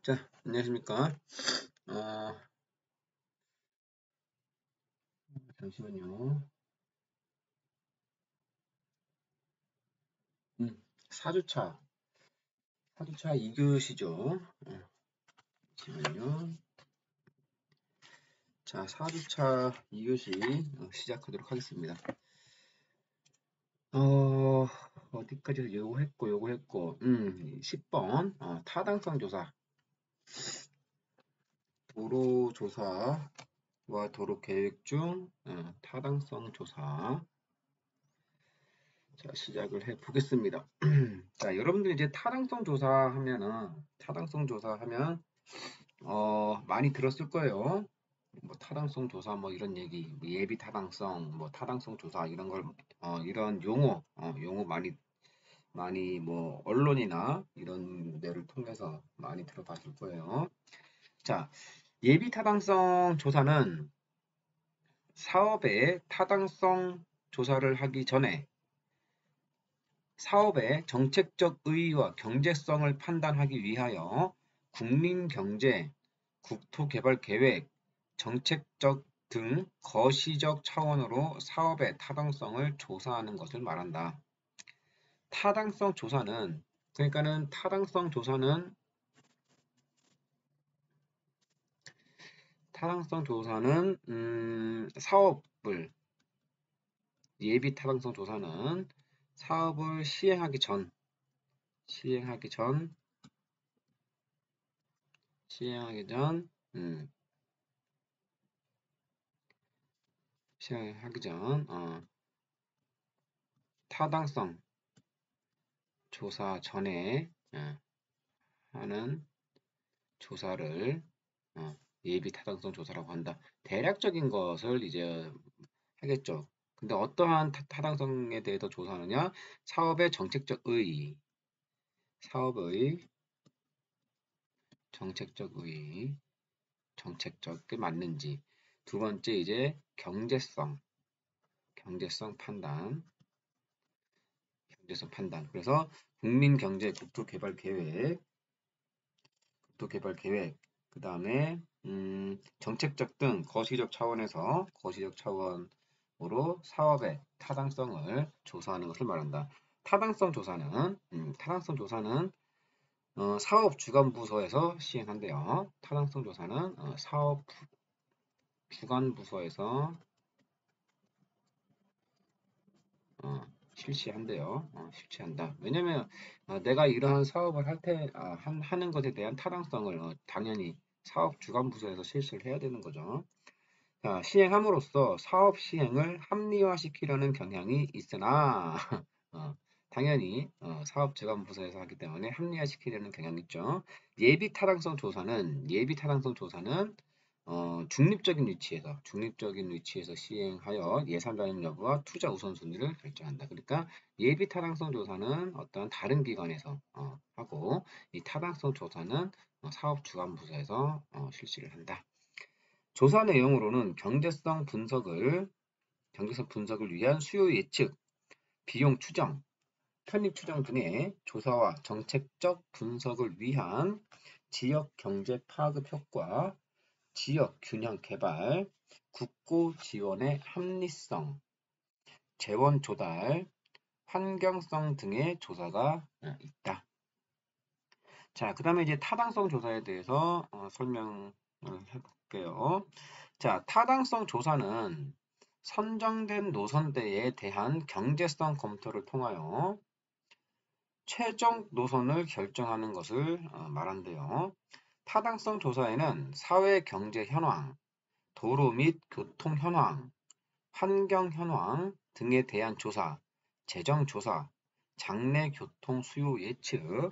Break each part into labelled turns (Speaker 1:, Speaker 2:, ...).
Speaker 1: 자, 안녕하십니까. 어, 잠시만요. 4주차, 4주차 2교시죠. 잠시만요. 자, 4주차 2교시 시작하도록 하겠습니다. 어, 어디까지 요거 했고, 10번, 타당성 조사, 도로 조사와 도로 계획 중, 타당성 조사. 자, 시작을 해 보겠습니다. 자, 여러분들이 이제 타당성 조사하면, 많이 들었을 거예요. 뭐 타당성 조사 뭐 이런 얘기, 뭐 예비 타당성, 뭐 타당성 조사 이런 걸, 이런 용어 많이 뭐 언론이나 이런 데를 통해서 많이 들어봤을 거예요. 자, 예비 타당성 조사는 사업의 타당성 조사를 하기 전에 사업의 정책적 의의와 경제성을 판단하기 위하여 국민경제, 국토개발계획, 정책적 등 거시적 차원으로 사업의 타당성을 조사하는 것을 말한다. 타당성 조사는 그러니까는 타당성 조사는 사업을 예비 타당성 조사는 사업을 시행하기 전 시행하기 전 타당성 조사 전에 하는 조사를 예비 타당성 조사라고 한다. 대략적인 것을 이제 하겠죠. 근데 어떠한 타당성에 대해서 조사하느냐? 사업의 정책적 의의, 사업의 정책적 의의, 정책적에 맞는지. 두 번째 이제 경제성 판단. 그래서 국민경제 국토개발 계획, 그 다음에 정책적 등 거시적 차원으로 사업의 타당성을 조사하는 것을 말한다. 타당성 조사는 사업 주관 부서에서 시행한대요. 타당성 조사는 사업 주관 부서에서 어, 실시한다. 왜냐면 내가 이러한 사업을 하는 것에 대한 타당성을 당연히 사업 주관 부서에서 실시를 해야 되는 거죠. 자, 시행함으로써 사업 시행을 합리화시키려는 경향이 있으나 당연히 사업 주관 부서에서 하기 때문에 합리화시키려는 경향이 있죠. 예비 타당성 조사는 중립적인 위치에서 시행하여 예산 반영 여부와 투자 우선순위를 결정한다. 그러니까 예비 타당성 조사는 어떤 다른 기관에서 하고 이 타당성 조사는 사업 주관 부서에서 실시를 한다. 조사 내용으로는 경제성 분석을 위한 수요 예측, 비용 추정, 편입 추정 등의 조사와 정책적 분석을 위한 지역 경제 파급 효과, 지역 균형 개발, 국고 지원의 합리성, 재원 조달, 환경성 등의 조사가 있다. 자, 그 다음에 이제 타당성 조사에 대해서 설명을 해볼게요. 자, 타당성 조사는 선정된 노선대에 대한 경제성 검토를 통하여 최종 노선을 결정하는 것을 말한대요. 타당성 조사에는 사회 경제 현황, 도로 및 교통 현황, 환경 현황 등에 대한 조사, 재정 조사, 장래 교통 수요 예측,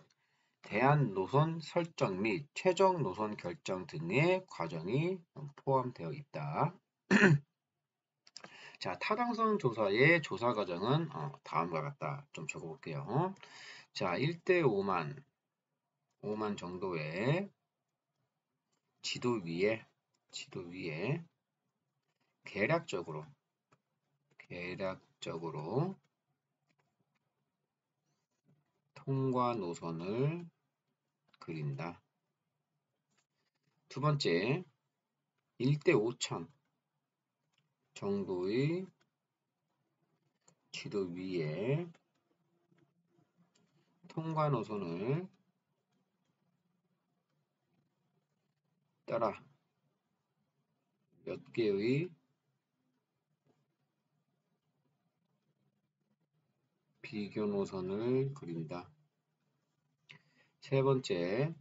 Speaker 1: 대안 노선 설정 및 최종 노선 결정 등의 과정이 포함되어 있다. 자, 타당성 조사의 조사 과정은 다음과 같다. 좀 적어볼게요. 자, 1대 5만 정도의 지도 위에 계략적으로 통과 노선을 그린다. 두 번째, 1대 5천 정도의 지도 위에 통과 노선을 따라 몇 개의 비교 노선을 그린다. 세 번째,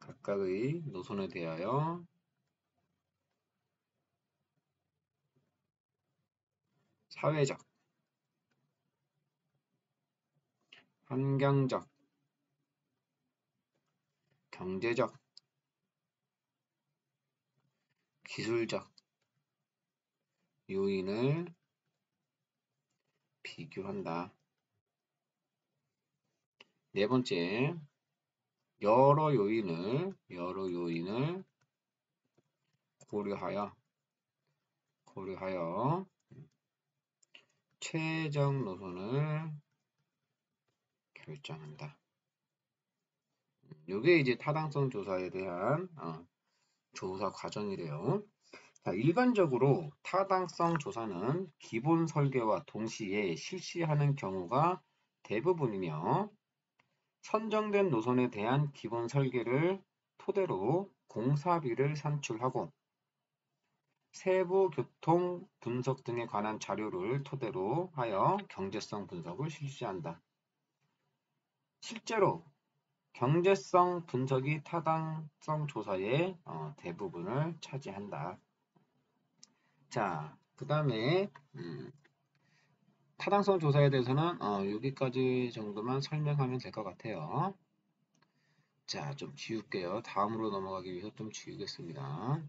Speaker 1: 각각의 노선에 대하여 사회적, 환경적, 경제적, 기술적 요인을 비교한다. 네 번째, 여러 요인을 고려하여 최적 노선을 결정한다. 이게 이제 타당성 조사에 대한 조사 과정이래요. 자, 일반적으로 타당성 조사는 기본 설계와 동시에 실시하는 경우가 대부분이며, 선정된 노선에 대한 기본 설계를 토대로 공사비를 산출하고 세부 교통 분석 등에 관한 자료를 토대로 하여 경제성 분석을 실시한다. 실제로 경제성 분석이 타당성 조사의 대부분을 차지한다. 자, 그 다음에 타당성 조사에 대해서는 여기까지 정도만 설명하면 될 것 같아요. 자, 좀 지울게요. 다음으로 넘어가기 위해서 좀 지우겠습니다.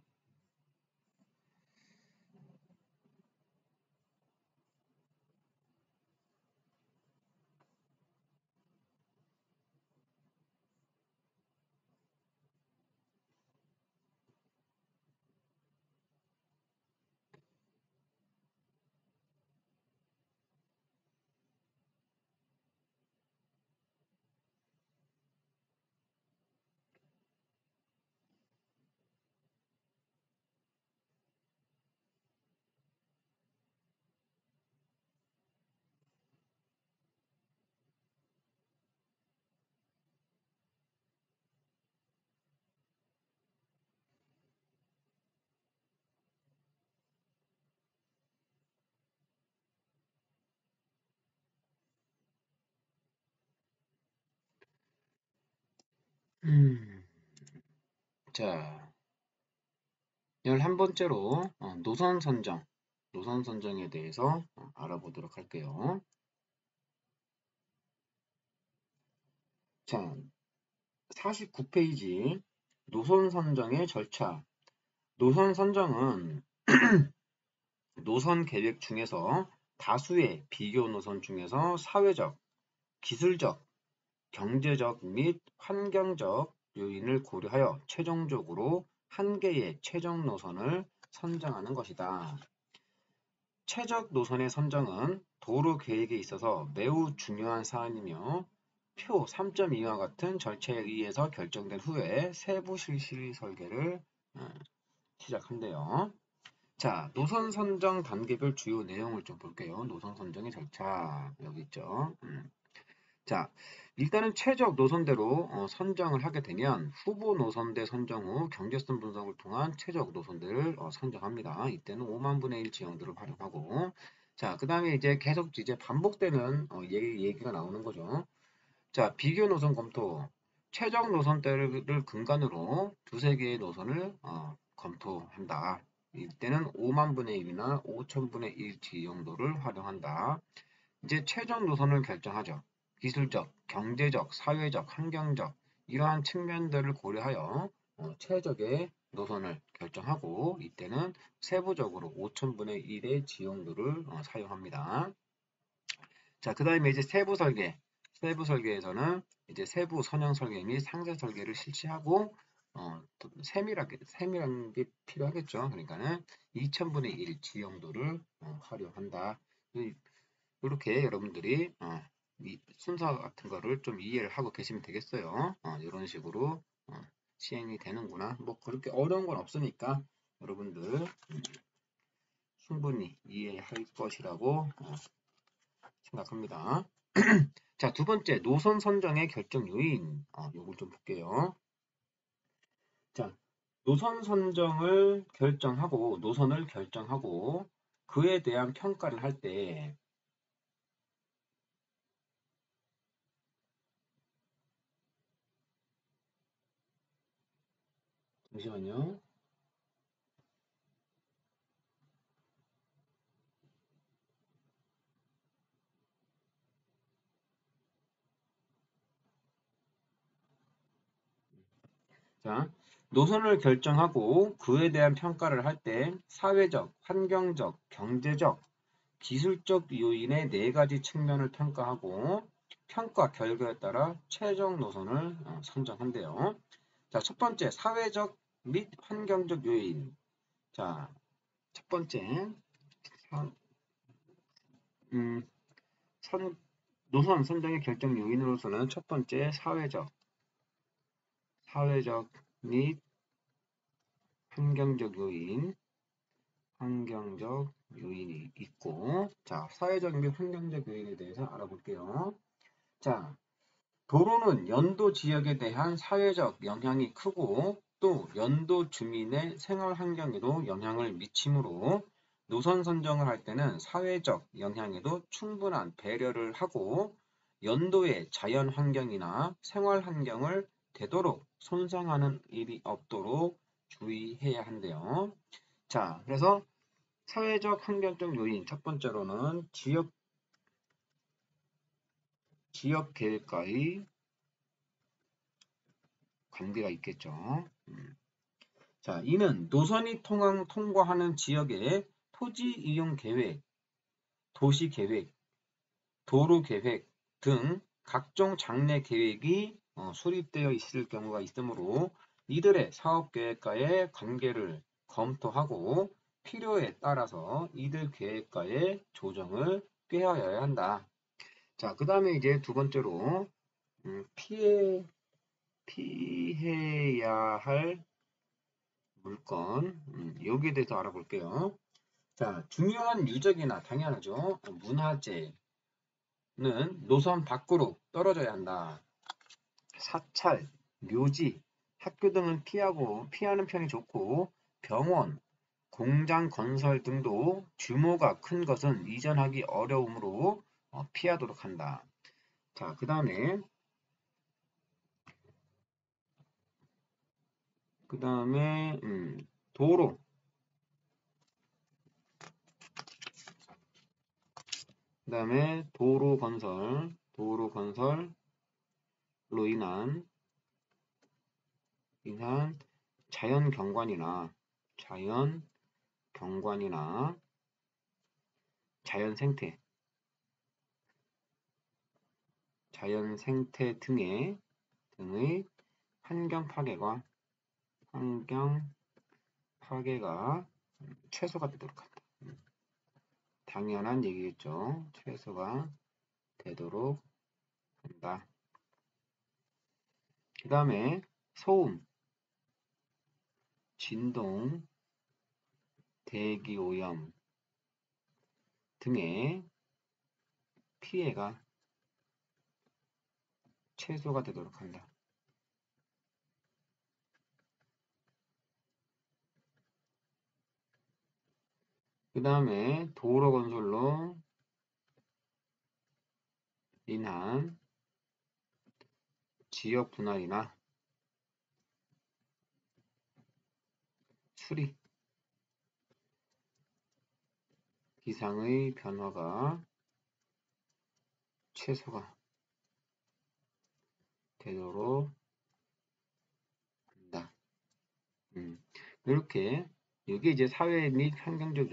Speaker 1: 자, 11번째로 노선 선정에 대해서 알아보도록 할게요. 자, 49페이지 노선 선정의 절차. 노선 선정은 노선 계획 중에서 다수의 비교 노선 중에서 사회적, 기술적, 경제적 및 환경적 요인을 고려하여 최종적으로 한 개의 최종 노선을 선정하는 것이다. 최적 노선의 선정은 도로 계획에 있어서 매우 중요한 사안이며 표 3.2와 같은 절차에 의해서 결정된 후에 세부 실시 설계를 시작한대요. 자, 노선 선정 단계별 주요 내용을 좀 볼게요. 노선 선정의 절차 여기 있죠. 자, 일단은 최적 노선대로 선정을 하게 되면 후보 노선대 선정 후 경제성 분석을 통한 최적 노선대를 선정합니다. 이때는 5만 분의 1 지형들을 활용하고, 자, 그 다음에 이제 계속 이제 반복되는 얘기가 나오는 거죠. 자, 비교 노선 검토. 최적 노선대를 근간으로 두세 개의 노선을 검토한다. 이때는 5만 분의 1이나 5천 분의 1 지형도를 활용한다. 이제 최종 노선을 결정하죠. 기술적, 경제적, 사회적, 환경적 이러한 측면들을 고려하여 최적의 노선을 결정하고 이때는 세부적으로 5천분의 1의 지형도를 사용합니다. 자, 그 다음에 이제 세부 설계. 세부 설계에서는 이제 세부 선형 설계 및 상세 설계를 실시하고 세밀한 게 필요하겠죠. 그러니까는 2000분의 1 지형도를 활용한다. 이렇게 여러분들이 이 순서 같은 거를 좀 이해를 하고 계시면 되겠어요. 이런 식으로 시행이 되는구나. 뭐 그렇게 어려운 건 없으니까 여러분들 충분히 이해할 것이라고 생각합니다. 자, 두 번째, 노선 선정의 결정 요인. 요걸 좀 볼게요. 자, 노선을 결정하고, 그에 대한 평가를 할 때, 잠시만요. 자, 노선을 결정하고 그에 대한 평가를 할 때 사회적, 환경적, 경제적, 기술적 요인의 네 가지 측면을 평가하고 평가 결과에 따라 최종 노선을 선정한대요. 자, 첫 번째, 사회적 및 환경적 요인. 자, 첫 번째, 음, 노선 선정의 결정 요인으로서는 첫 번째, 사회적 및 환경적 요인이 있고, 자, 사회적 및 환경적 요인에 대해서 알아볼게요. 자, 도로는 연도 지역에 대한 사회적 영향이 크고 또 연도 주민의 생활 환경에도 영향을 미치므로 노선 선정을 할 때는 사회적 영향에도 충분한 배려를 하고 연도의 자연 환경이나 생활 환경을 되도록 손상하는 일이 없도록 주의해야 한대요. 자, 그래서 사회적 환경적 요인 첫 번째로는 지역 계획과의 관계가 있겠죠. 자, 이는 노선이 통과하는 지역의 토지 이용 계획, 도시 계획, 도로 계획 등 각종 장래 계획이 수립되어 있을 경우가 있으므로 이들의 사업 계획과의 관계를 검토하고 필요에 따라서 이들 계획과의 조정을 꾀하여야 한다. 자, 그 다음에 이제 두 번째로 피해야 할 물건, 여기에 대해서 알아볼게요. 자, 중요한 유적이나 당연하죠. 문화재는 노선 밖으로 떨어져야 한다. 사찰, 묘지, 학교 등은 피하는 편이 좋고, 병원, 공장 건설 등도 규모가 큰 것은 이전하기 어려우므로 피하도록 한다. 자, 그 다음에 도로, 그 다음에 도로 건설로 인한 자연 경관이나 자연 생태 등의 환경 파괴가 최소가 되도록 한다. 당연한 얘기겠죠. 최소가 되도록 한다. 그 다음에 소음, 진동, 대기 오염 등의 피해가 최소가 되도록 한다. 그 다음에 도로 건설로 인한 지역 분할이나 수리, 기상의 변화가 최소가 되도록 한다. 이렇게 이게 이제 사회 및 환경적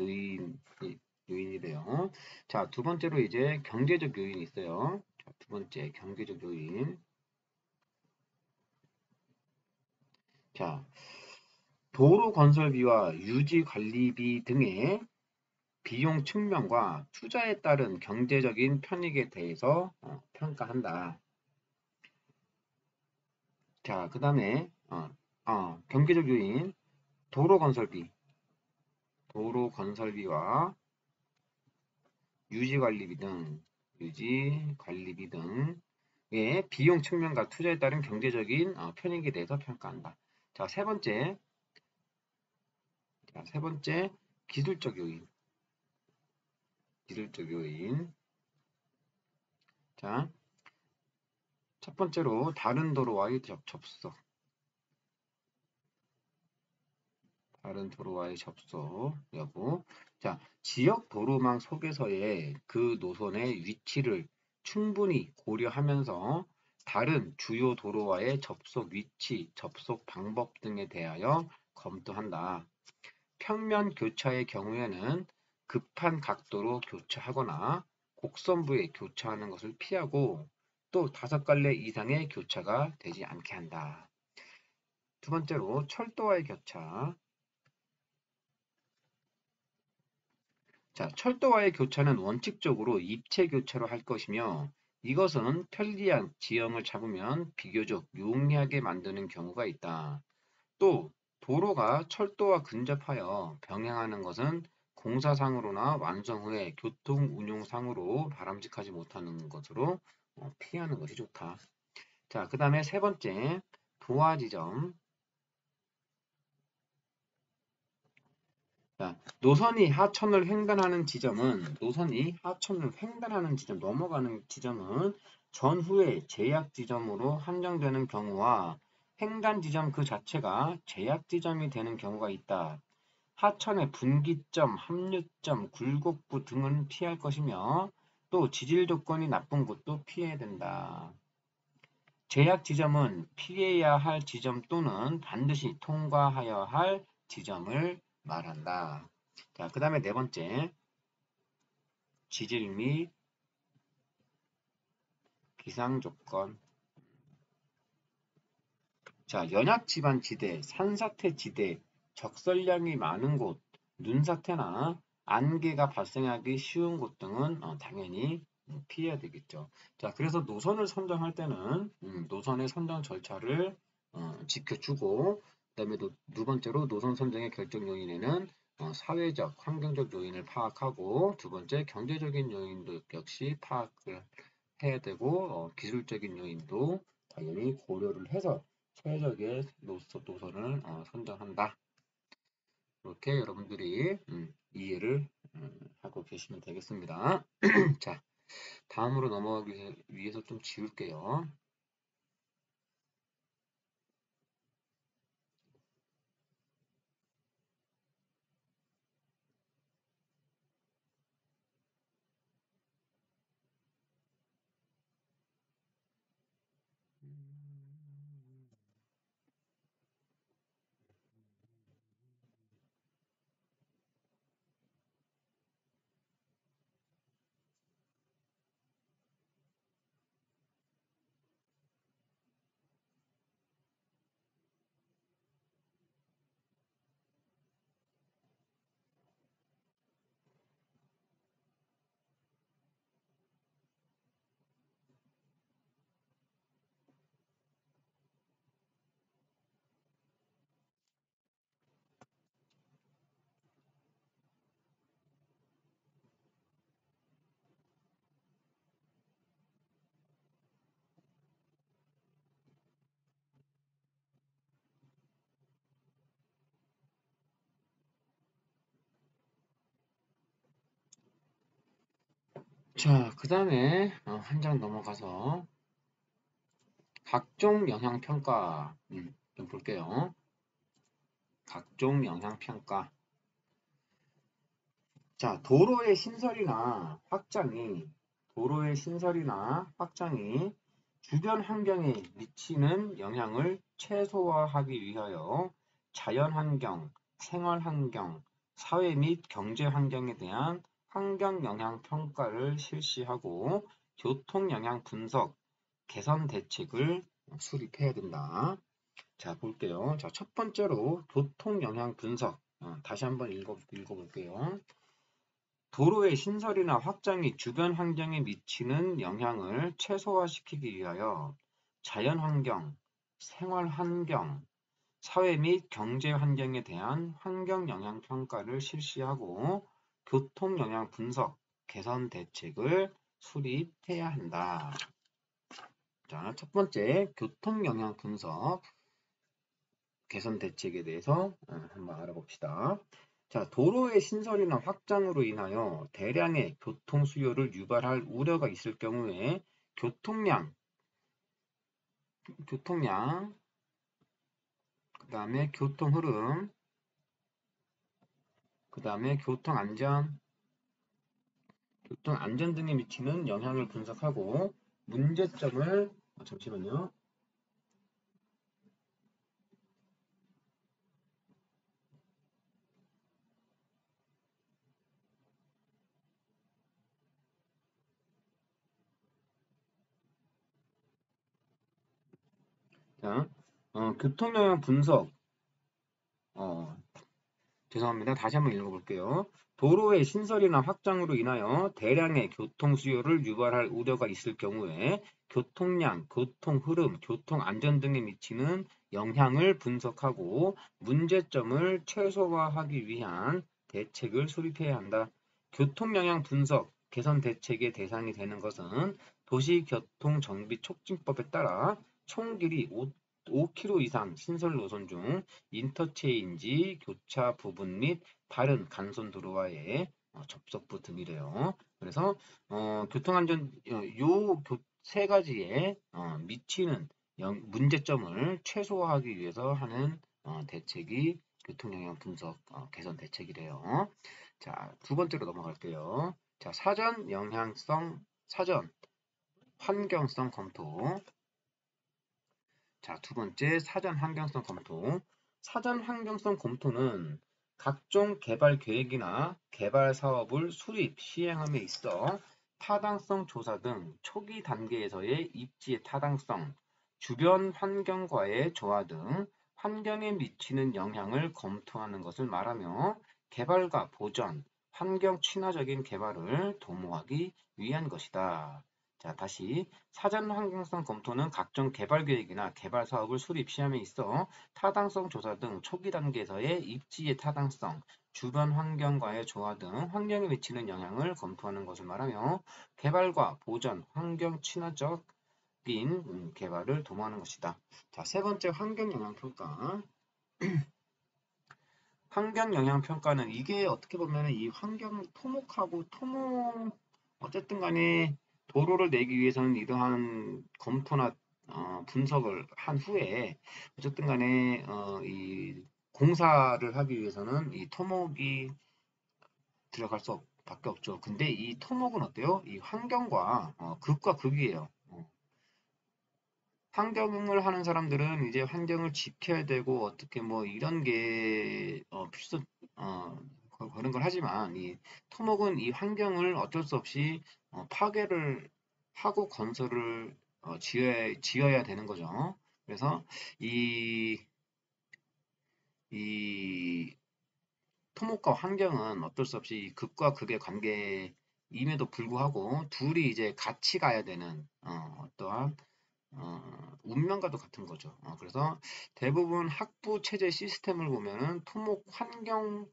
Speaker 1: 요인이래요. 자, 두 번째로 이제 경제적 요인이 있어요. 자, 두 번째 경제적 요인. 자, 도로 건설비와 유지 관리비 등의 비용 측면과 투자에 따른 경제적인 편익에 대해서 평가한다. 자, 그 다음에 경제적 요인, 도로 건설비, 도로 건설비와 유지 관리비 등의 비용 측면과 투자에 따른 경제적인 편익에 대해서 평가한다. 자, 세 번째 기술적 요인. 기술적 요인. 자, 첫 번째로 다른 도로와의 접속. 다른 도로와의 접속 여부. 자, 지역 도로망 속에서의 그 노선의 위치를 충분히 고려하면서 다른 주요 도로와의 접속 위치, 접속 방법 등에 대하여 검토한다. 평면 교차의 경우에는 급한 각도로 교차하거나 곡선부에 교차하는 것을 피하고 또 5갈래 이상의 교차가 되지 않게 한다. 두 번째로 철도와의 교차. 자, 철도와의 교차는 원칙적으로 입체 교차로 할 것이며 이것은 편리한 지형을 잡으면 비교적 용이하게 만드는 경우가 있다. 또 도로가 철도와 근접하여 병행하는 것은 공사상으로나 완성 후에 교통 운용상으로 바람직하지 못하는 것으로 피하는 것이 좋다. 자, 그 다음에 세 번째 도화 지점. 자, 노선이 하천을 횡단하는 지점은 넘어가는 지점은 전후의 제약 지점으로 한정되는 경우와 횡단 지점 그 자체가 제약 지점이 되는 경우가 있다. 하천의 분기점, 합류점, 굴곡부 등은 피할 것이며 또 지질 조건이 나쁜 곳도 피해야 된다. 제약 지점은 피해야 할 지점 또는 반드시 통과하여야 할 지점을 말한다. 자, 그 다음에 네 번째, 지질 및 기상 조건. 자, 연약 지반 지대, 산사태 지대, 적설량이 많은 곳, 눈사태나 안개가 발생하기 쉬운 곳 등은 당연히 피해야 되겠죠. 자, 그래서 노선을 선정할 때는 노선의 선정 절차를 지켜주고, 그다음에 두 번째로 노선 선정의 결정 요인에는 사회적, 환경적 요인을 파악하고, 두 번째 경제적인 요인도 역시 파악을 해야 되고, 기술적인 요인도 당연히 고려를 해서 최적의 노선을 선정한다. 이렇게 여러분들이 이해를 하고 계시면 되겠습니다. 자, 다음으로 넘어가기 위해서 좀 지울게요. 자, 그 다음에 한 장 넘어가서 각종 영향평가 좀 볼게요. 각종 영향평가. 자, 도로의 신설이나 확장이 주변 환경에 미치는 영향을 최소화하기 위하여 자연환경, 생활환경, 사회 및 경제환경에 대한 환경영향평가를 실시하고 교통영향 분석, 개선 대책을 수립해야 된다. 자, 볼게요. 자, 첫 번째로 교통영향 분석. 다시 한번 읽어볼게요. 도로의 신설이나 확장이 주변 환경에 미치는 영향을 최소화시키기 위하여 자연환경, 생활환경, 사회 및 경제 환경에 대한 환경 영향 평가를 실시하고 교통 영향 분석, 개선 대책을 수립해야 한다. 자, 첫 번째 교통 영향 분석, 개선 대책에 대해서 한번 알아봅시다. 자, 도로의 신설이나 확장으로 인하여 대량의 교통 수요를 유발할 우려가 있을 경우에 교통량, 그 다음에 교통 흐름, 그 다음에 교통 안전 등에 미치는 영향을 분석하고 문제점을 잠시만요. 자, 교통 영향 분석. 죄송합니다. 다시 한번 읽어볼게요. 도로의 신설이나 확장으로 인하여 대량의 교통 수요를 유발할 우려가 있을 경우에 교통량, 교통 흐름, 교통 안전 등에 미치는 영향을 분석하고 문제점을 최소화하기 위한 대책을 수립해야 한다. 교통 영향 분석, 개선 대책의 대상이 되는 것은 도시교통정비촉진법에 따라 총 길이 5km 이상 신설 노선 중 인터체인지, 교차 부분 및 다른 간선 도로와의 접속부 등이래요. 그래서 교통안전 요 세 가지에 미치는 문제점을 최소화하기 위해서 하는 대책이 교통영향 분석 개선 대책이래요. 자, 두 번째로 넘어갈게요. 자, 사전 환경성 검토. 자, 두 번째 사전 환경성 검토. 사전 환경성 검토는 각종 개발 계획이나 개발 사업을 수립, 시행함에 있어 타당성 조사 등 초기 단계에서의 입지의 타당성, 주변 환경과의 조화 등 환경에 미치는 영향을 검토하는 것을 말하며 개발과 보전, 환경 친화적인 개발을 도모하기 위한 것이다. 자, 다시 사전 환경성 검토는 각종 개발 계획이나 개발 사업을 수립 시험에 있어 타당성 조사 등 초기 단계에서의 입지의 타당성, 주변 환경과의 조화 등 환경에 미치는 영향을 검토하는 것을 말하며 개발과 보전, 환경 친화적인 개발을 도모하는 것이다. 자, 세 번째 환경 영향 평가. 환경 영향 평가는 이게 어떻게 보면 이 환경 어쨌든 간에 도로를 내기 위해서는 이러한 검토나 분석을 한 후에 어쨌든 간에 이 공사를 하기 위해서는 이 토목이 들어갈 수 밖에 없죠. 근데 이 토목은 어때요? 이 환경과 극과 극이에요. 환경을 하는 사람들은 이제 환경을 지켜야 되고 어떻게 뭐 이런 게 필수 그런 걸 하지만 이 토목은 이 환경을 어쩔 수 없이 파괴를 하고 건설을 지어야 되는 거죠. 그래서 이, 이 토목과 환경은 어쩔 수 없이 극과 극의 관계임에도 불구하고 둘이 이제 같이 가야 되는 어떠한 운명과도 같은 거죠. 그래서 대부분 학부 체제 시스템을 보면은 토목 환경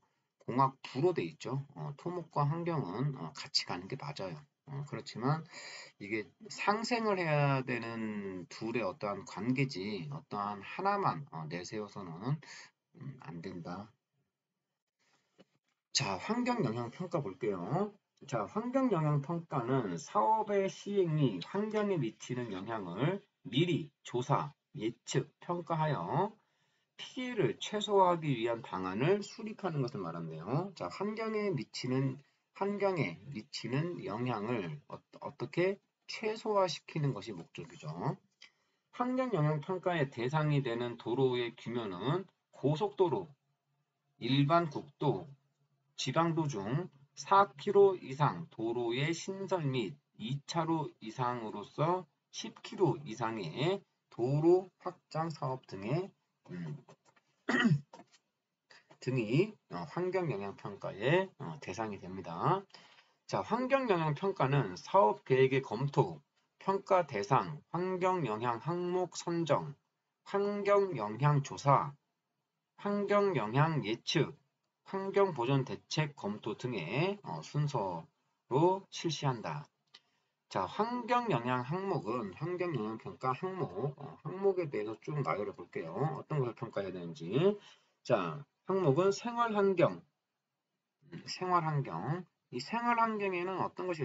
Speaker 1: 공학부로 돼 있죠. 토목과 환경은 같이 가는 게 맞아요. 그렇지만 이게 상생을 해야 되는 둘의 어떠한 관계지 어떠한 하나만 내세워서는 안 된다. 자, 환경 영향 평가 볼게요. 자, 환경 영향 평가는 사업의 시행이 환경에 미치는 영향을 미리 조사, 예측, 평가하여 피해를 최소화하기 위한 방안을 수립하는 것을 말하네요. 자, 환경에 미치는 영향을 어떻게 최소화시키는 것이 목적이죠. 환경 영향 평가의 대상이 되는 도로의 규모는 고속도로, 일반 국도, 지방도 중 4km 이상 도로의 신설 및 2차로 이상으로서 10km 이상의 도로 확장 사업 등에 등이 환경영향평가의 대상이 됩니다. 자, 환경영향평가는 사업계획의 검토, 평가 대상, 환경영향 항목 선정, 환경영향 조사, 환경영향 예측, 환경보전 대책 검토 등의 순서로 실시한다. 자, 환경영향 항목은 환경영향평가 항목에 대해서 쭉 나열해 볼게요. 어떤 걸 평가해야 되는지. 자, 항목은 생활환경. 이 생활환경에는 어떤 것이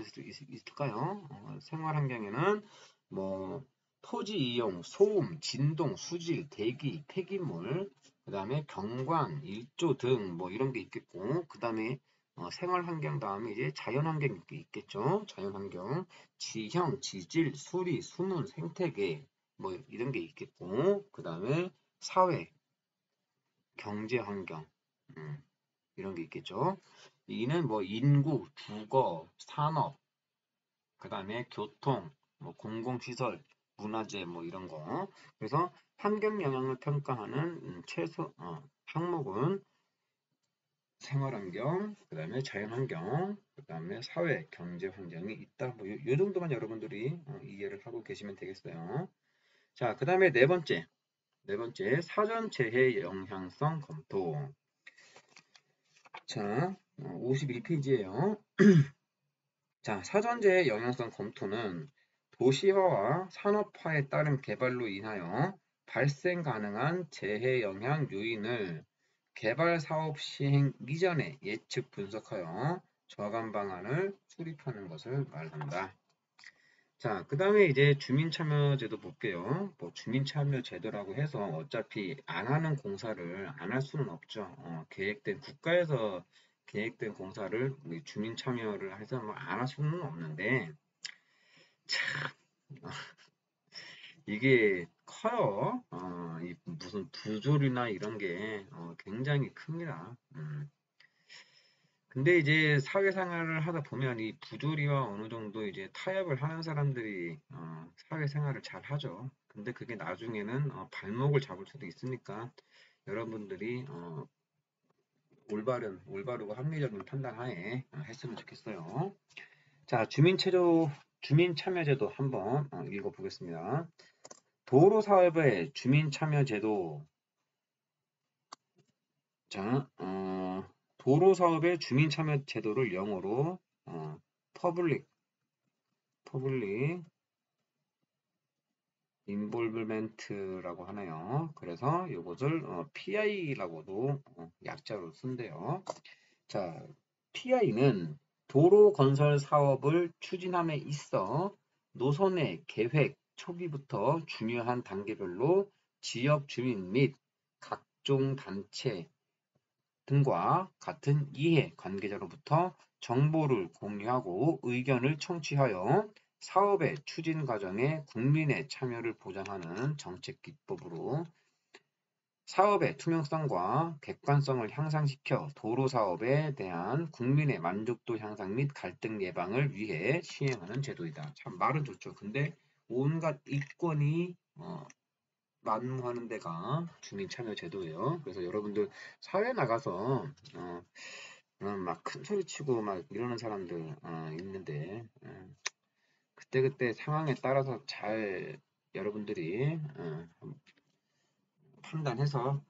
Speaker 1: 있을까요? 생활환경에는 뭐 토지 이용, 소음, 진동, 수질, 대기, 폐기물, 그 다음에 경관, 일조 등 뭐 이런 게 있겠고, 그 다음에 생활환경 다음에 이제 자연환경이 있겠죠. 자연환경, 지형, 지질, 수리, 수문, 생태계 뭐 이런 게 있겠고, 그 다음에 사회, 경제환경 이런 게 있겠죠. 이는 뭐 인구, 주거, 산업, 그 다음에 교통, 뭐 공공시설, 문화재 뭐 이런 거. 그래서 환경 영향을 평가하는 항목은 생활환경, 그 다음에 자연환경, 그 다음에 사회, 경제환경이 있다. 뭐 요 정도만 여러분들이 이해를 하고 계시면 되겠어요. 자, 그 다음에 네 번째 사전재해 영향성 검토. 자, 51페이지예요. 자, 사전재해 영향성 검토는 도시화와 산업화에 따른 개발로 인하여 발생 가능한 재해 영향 요인을 개발 사업 시행 이전에 예측 분석하여 저감 방안을 수립하는 것을 말한다. 자, 그 다음에 이제 주민참여제도 볼게요. 뭐 주민참여제도라고 해서 어차피 안 하는 공사를 안 할 수는 없죠. 국가에서 계획된 공사를 주민참여를 해서 뭐 안 할 수는 없는데, 참, 이게 커요. 이 무슨 부조리나 이런 게 굉장히 큽니다. 근데 이제 사회생활을 하다 보면 이 부조리와 어느 정도 이제 타협을 하는 사람들이 사회생활을 잘 하죠. 근데 그게 나중에는 발목을 잡을 수도 있으니까 여러분들이 올바르고 합리적인 판단하에 했으면 좋겠어요. 자, 주민참여제도 한번 읽어보겠습니다. 도로사업의 주민참여제도. 자, 도로사업의 주민참여제도를 영어로 퍼블릭 인볼브멘트라고 하네요. 그래서 이것을 PI라고도 약자로 쓴대요. 자, PI는 도로 건설 사업을 추진함에 있어 노선의 계획 초기부터 중요한 단계별로 지역 주민 및 각종 단체 등과 같은 이해 관계자로부터 정보를 공유하고 의견을 청취하여 사업의 추진 과정에 국민의 참여를 보장하는 정책 기법으로 사업의 투명성과 객관성을 향상시켜 도로 사업에 대한 국민의 만족도 향상 및 갈등 예방을 위해 시행하는 제도이다. 참 말은 좋죠. 근데 온갖 이권이 만무하는 데가 주민참여제도예요. 그래서 여러분들 사회 나가서 막 큰 소리 치고 막 이러는 사람들 있는데 그때그때 상황에 따라서 잘 여러분들이 판단해서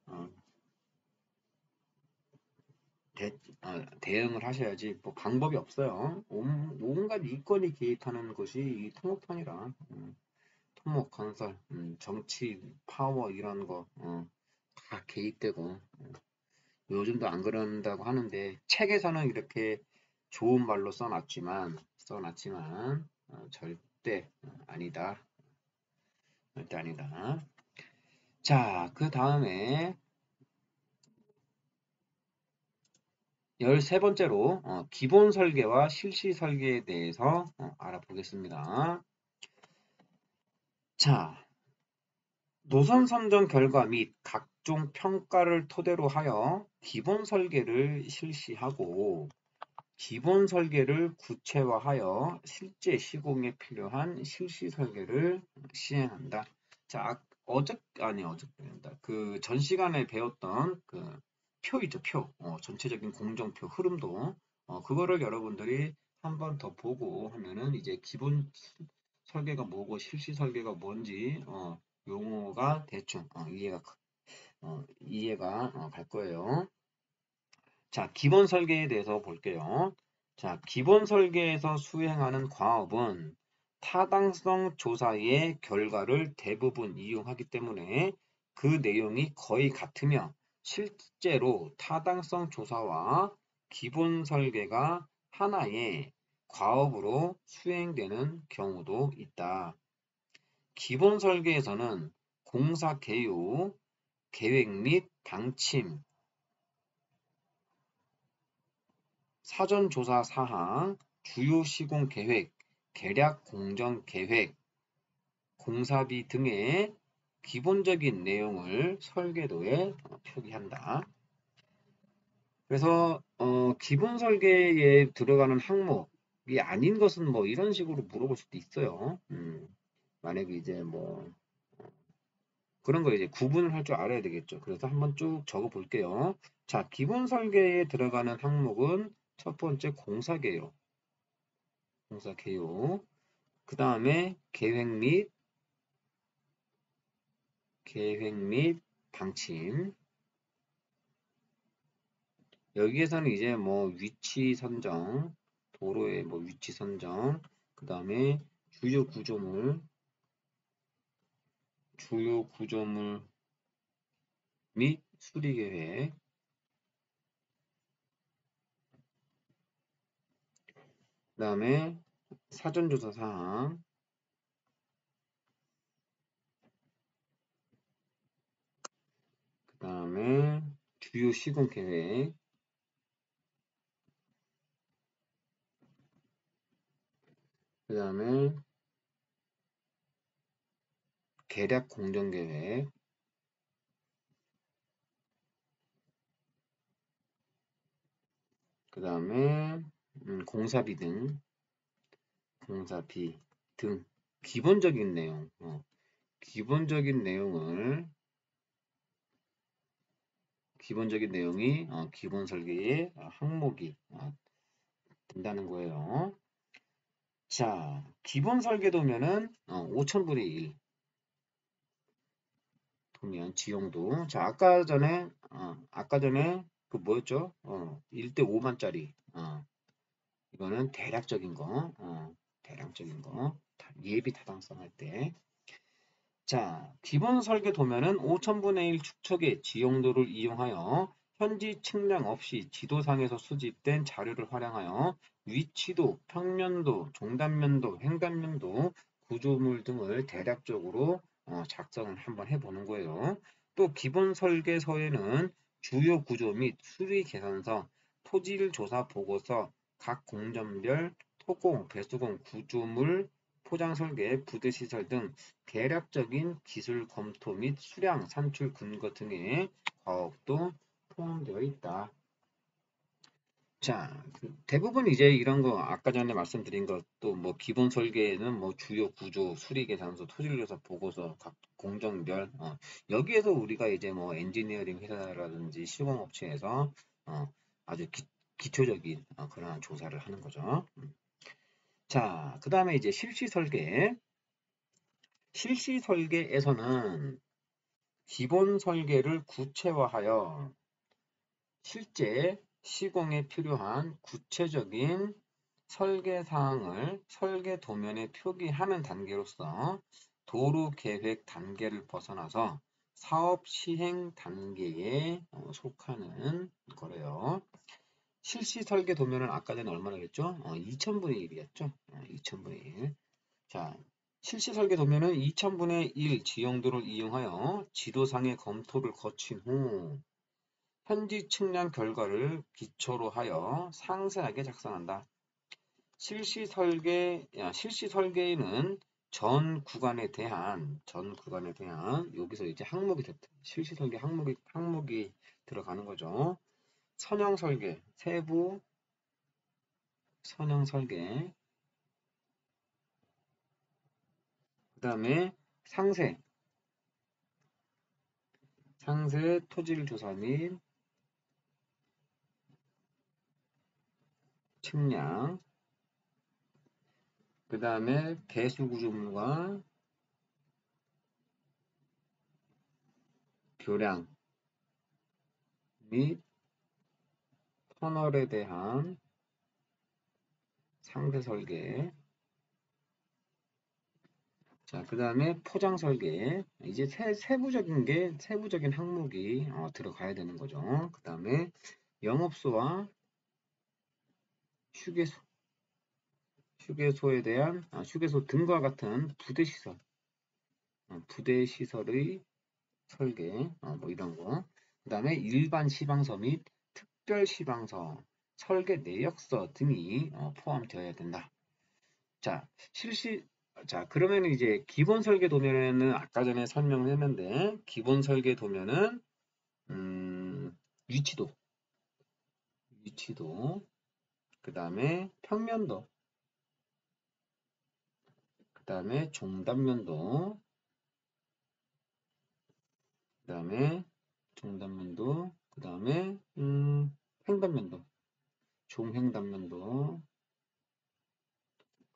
Speaker 1: 대응을 하셔야지 뭐 방법이 없어요. 온갖 이권이 개입하는 것이 이 토목판이라 토목 건설, 정치, 파워 이런 거 다 개입되고 요즘도 안 그런다고 하는데 책에서는 이렇게 좋은 말로 써놨지만 절대 아니다. 절대 아니다. 자, 그 다음에 13번째로 기본 설계와 실시 설계에 대해서 알아보겠습니다. 자, 노선 선정 결과 및 각종 평가를 토대로 하여 기본 설계를 실시하고 기본 설계를 구체화하여 실제 시공에 필요한 실시 설계를 시행한다. 자, 그 전 시간에 배웠던 표 있죠, 표. 전체적인 공정표 흐름도 그거를 여러분들이 한 번 더 보고 하면은 이제 기본 설계가 뭐고 실시 설계가 뭔지 용어가 대충 이해가 갈 거예요. 자, 기본 설계에 대해서 볼게요. 자, 기본 설계에서 수행하는 과업은 타당성 조사의 결과를 대부분 이용하기 때문에 그 내용이 거의 같으며 실제로 타당성 조사와 기본 설계가 하나의 과업으로 수행되는 경우도 있다. 기본 설계에서는 공사 개요, 계획 및 방침, 사전 조사 사항, 주요 시공 계획, 계략 공정 계획, 공사비 등의 기본적인 내용을 설계도에 표기한다. 그래서 기본 설계에 들어가는 항목이 아닌 것은 뭐 이런 식으로 물어볼 수도 있어요. 만약에 이제 뭐 그런 거 이제 구분을 할 줄 알아야 되겠죠. 그래서 한번 쭉 적어 볼게요. 자, 기본 설계에 들어가는 항목은 첫 번째 공사계요. 공사계요. 그 다음에 계획 및 방침. 여기에서는 이제 뭐 위치 선정, 도로의 뭐 위치 선정, 그 다음에 주요 구조물 및 수리 계획, 그 다음에 사전조사 사항, 그 다음에 주요 시공 계획, 그 다음에 계략 공정 계획, 그 다음에 공사비 등 기본적인 내용, 기본적인 내용을 기본적인 내용이 기본 설계의 항목이 된다는 거예요. 자, 기본 설계도면은 5,000분의 1 도면 지용도. 자, 아까 전에 그 뭐였죠? 1대 5만짜리. 이거는 대략적인 거. 예비 타당성 할 때. 자, 기본 설계 도면은 5,000분의 1 축척의 지용도를 이용하여 현지 측량 없이 지도상에서 수집된 자료를 활용하여 위치도, 평면도, 종단면도, 횡단면도, 구조물 등을 대략적으로 작성을 한번 해보는 거예요. 또 기본 설계서에는 주요 구조 및 수리 계산서, 토질 조사 보고서, 각 공정별 토공, 배수공, 구조물, 포장 설계, 부대 시설 등 계략적인 기술 검토 및 수량, 산출 근거 등의 과업도 포함되어 있다. 자, 대부분 이제 이런 거 아까 전에 말씀드린 것도 뭐 기본 설계에는 뭐 주요 구조, 수리 계산서, 토질 조사 보고서, 각 공정별 여기에서 우리가 이제 뭐 엔지니어링 회사라든지 시공업체에서 아주 기초적인 그러한 조사를 하는 거죠. 자, 그 다음에 이제 실시 설계. 실시 설계에서는 기본 설계를 구체화하여 실제 시공에 필요한 구체적인 설계 사항을 설계 도면에 표기하는 단계로서 도로 계획 단계를 벗어나서 사업 시행 단계에 속하는 거래요. 실시 설계 도면은 아까 전에 얼마나 했죠? 2000분의 1이었죠? 2000분의 1. 자, 실시 설계 도면은 2000분의 1 지형도를 이용하여 지도상의 검토를 거친 후 현지 측량 결과를 기초로 하여 상세하게 작성한다. 실시 설계에는 전 구간에 대한 여기서 이제 항목이 됐다. 실시 설계 항목이 들어가는 거죠. 선형 설계, 세부 선형 설계, 그 다음에 상세 토질 조사 및 측량, 그 다음에 배수 구조물과 교량 및 터널에 대한 상세 설계, 자, 그 다음에 포장 설계. 이제 세부적인 항목이 들어가야 되는 거죠. 그 다음에 영업소와 휴게소, 휴게소에 대한, 휴게소 등과 같은 부대 시설의 설계, 뭐 이런 거. 그 다음에 일반 시방서 및 특별 시방서, 설계 내역서 등이 포함되어야 된다. 자, 그러면 이제 기본 설계 도면에는 아까 전에 설명했는데, 기본 설계 도면은, 위치도, 그 다음에 평면도, 그 다음에 종단면도, 그 다음에 그 다음에, 횡단면도, 종횡단면도,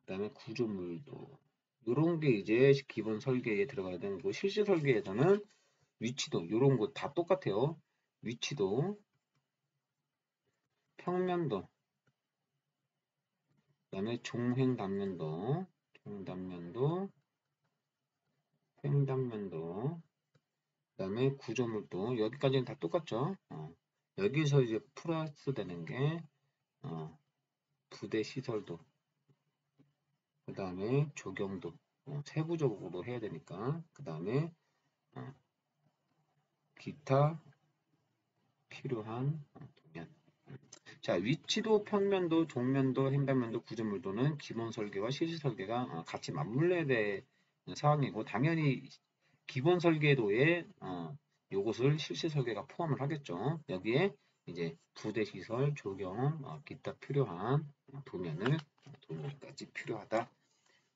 Speaker 1: 그 다음에 구조물도. 요런 게 이제 기본 설계에 들어가야 되는 거고, 실시 설계에서는 위치도, 요런 거 다 똑같아요. 위치도, 평면도, 그 다음에 종횡단면도, 횡단면도, 그 다음에 구조물도, 여기까지는 다 똑같죠. 여기서 이제 플러스 되는 게, 부대 시설도, 그 다음에 조경도, 세부적으로 해야 되니까, 그 다음에, 기타 필요한 도면. 자, 위치도, 평면도, 종면도, 횡단면도, 구조물도는 기본 설계와 실시 설계가 같이 맞물려야 되는 사항이고, 당연히 기본 설계도에 요것을 실시 설계가 포함을 하겠죠. 여기에 이제 부대 시설, 조경, 기타 필요한 도면까지 필요하다.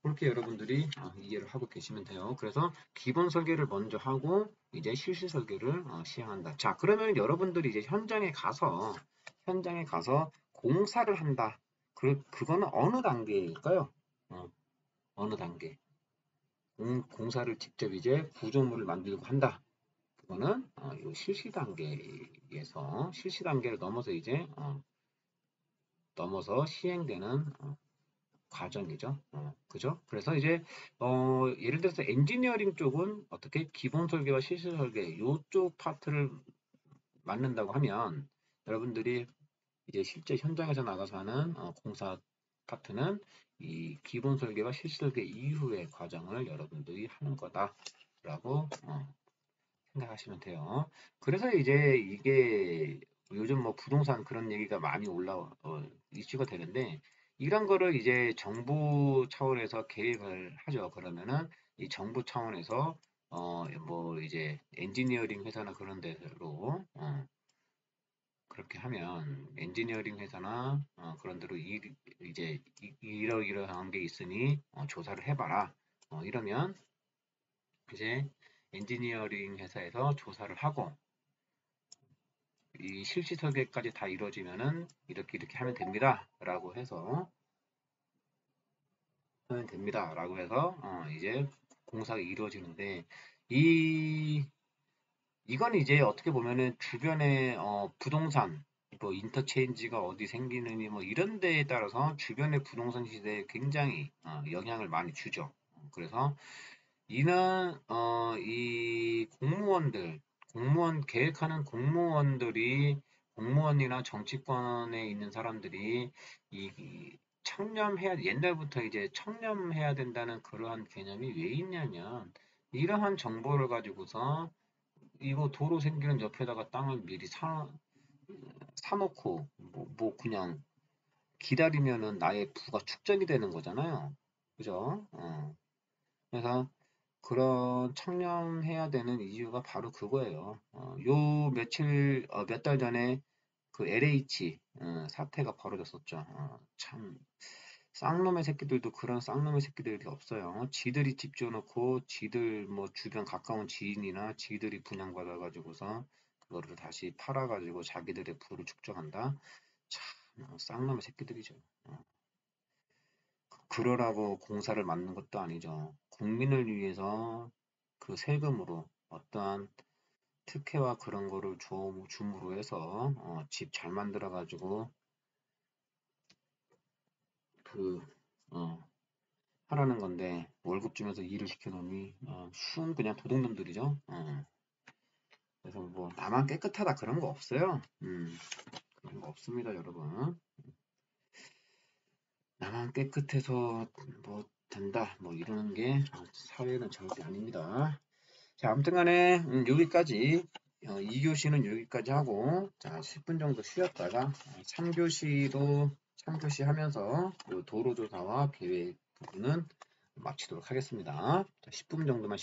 Speaker 1: 그렇게 여러분들이 이해를 하고 계시면 돼요. 그래서 기본 설계를 먼저 하고 이제 실시 설계를 시행한다. 자, 그러면 여러분들이 이제 현장에 가서 공사를 한다. 그거는 어느 단계일까요? 어느 단계? 공사를 직접 이제 구조물을 만들고 한다. 그거는 요 실시 단계를 넘어서 이제 시행되는 과정이죠. 그죠? 그래서 이제 예를 들어서 엔지니어링 쪽은 어떻게 기본 설계와 실시 설계 요쪽 파트를 맡는다고 하면 여러분들이 이제 실제 현장에서 나가서 하는 공사 파트는 이 기본 설계와 실시 설계 이후의 과정을 여러분들이 하는 거다라고 생각하시면 돼요. 그래서 이제 이게 요즘 뭐 부동산 그런 얘기가 많이 이슈가 되는데 이런 거를 이제 정부 차원에서 계획을 하죠. 그러면은 이 정부 차원에서 뭐 이제 엔지니어링 회사나 그런 데로 그렇게 하면 엔지니어링 회사나 그런 데로 이제 이러이러한 게 있으니 조사를 해봐라. 이러면 이제 엔지니어링 회사에서 조사를 하고 이 실시 설계까지 다 이루어지면은 이렇게 하면 됩니다라고 해서 이제 공사가 이루어지는데 이 이건 이제 어떻게 보면은 주변에 부동산 뭐 인터체인지가 어디 생기느니 뭐 이런 데에 따라서 주변의 부동산 시대에 굉장히 영향을 많이 주죠. 그래서 이는 이 계획하는 공무원이나 정치권에 있는 사람들이 이 옛날부터 이제 청렴해야 된다는 그러한 개념이 왜 있냐면 이러한 정보를 가지고서 이거 도로 생기는 옆에다가 땅을 미리 사놓고 뭐 그냥 기다리면은 나의 부가 축적이 되는 거잖아요. 그죠? 그래서 그런 청렴해야 되는 이유가 바로 그거예요. 몇 달 전에 그 LH 사태가 벌어졌었죠. 참 쌍놈의 새끼들도 그런 쌍놈의 새끼들이 없어요. 지들이 집 지어놓고 지들 뭐 주변 가까운 지인이나 지들이 분양받아가지고서 그거를 다시 팔아가지고 자기들의 부를 축적한다. 쌍놈의 새끼들이죠. 그러라고 공사를 맡는 것도 아니죠. 국민을 위해서 그 세금으로 어떠한 특혜와 그런 거를 줌으로 해서 집 잘 만들어 가지고 그 하라는 건데 월급 주면서 일을 시켜놓으니 쉬운 그냥 도둑놈들이죠. 그래서 뭐 나만 깨끗하다 그런 거 없어요. 그런 거 없습니다, 여러분. 나만 깨끗해서 뭐 된다 뭐 이러는 게 사회는 절대 아닙니다. 자, 아무튼 간에 여기까지 2교시는 여기까지 하고 자 10분 정도 쉬었다가 3교시도 3교시 하면서 도로조사와 계획 부분은 마치도록 하겠습니다. 자, 10분 정도만